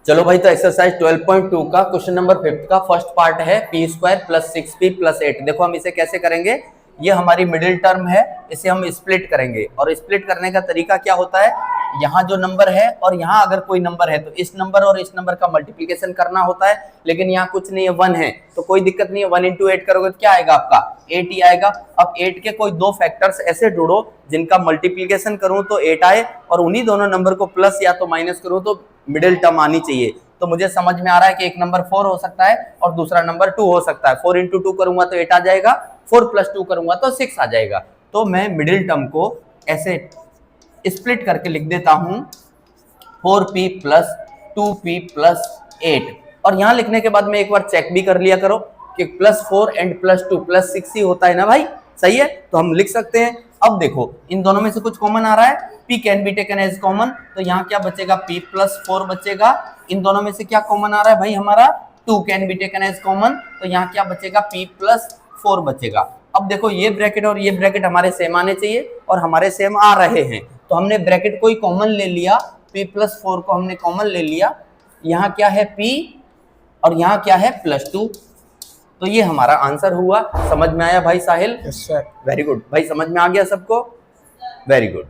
चलो भाई, तो एक्सरसाइज 12.2 का क्वेश्चन नंबर 5 का फर्स्ट पार्ट है p square plus 6p plus 8। देखो हम इसे कैसे करेंगे, ये हमारी मिडिल टर्म है, इसे हम स्प्लिट करेंगे। और स्प्लिट करने का तरीका क्या होता है, यहाँ जो नंबर है और यहाँ अगर कोई नंबर है तो इस नंबर और इस नंबर का मल्टीप्लीकेशन करना होता है, लेकिन यहाँ कुछ नहीं है, 1 है, तो कोई दिक्कत नहीं है। 1 इंटू 8 करोगे तो क्या आएगा आपका, 8 ही आएगा। अब 8 के कोई दो फैक्टर्स ऐसे ढूंढो जिनका मल्टीप्लीकेशन करूं तो 8 आए, और उन्हीं दोनों नंबर को प्लस या तो माइनस करूं तो मिडिल टर्म आनी चाहिए। तो मुझे समझ में आ रहा है कि एक नंबर 4 हो सकता है और दूसरा नंबर 2 हो सकता है। 4 इंटू 2 करूंगा तो 8 आ जाएगा, 4 प्लस 2 करूंगा तो 6 आ जाएगा। तो मैं मिडिल टर्म को ऐसे स्प्लिट करके लिख देता हूं, 4p प्लस 2p प्लस 8। और यहां लिखने के बाद में एक बार चेक भी कर लिया करो कि प्लस 4 एंड प्लस 2 प्लस 6 ही होता है ना भाई, सही है, तो हम लिख सकते हैं। अब देखो इन दोनों में से कुछ कॉमन आ रहा है, p can be taken as common, तो यहाँ क्या बचेगा, p प्लस 4 बचेगा। इन दोनों में से क्या कॉमन आ रहा है भाई, हमारा 2 can be taken as common, तो यहाँ क्या बचेगा, p प्लस 4 बचेगा। अब देखो ये ब्रैकेट और ये ब्रैकेट हमारे सेम आने चाहिए, और हमारे सेम आ रहे हैं, तो हमने ब्रैकेट को ही कॉमन ले लिया, p प्लस 4 को हमने कॉमन ले लिया। यहाँ क्या है p और यहाँ क्या है प्लस 2, तो ये हमारा आंसर हुआ। समझ में आया भाई Sahil? Yes sir. Very good भाई, समझ में आ गया सबको, वेरी गुड।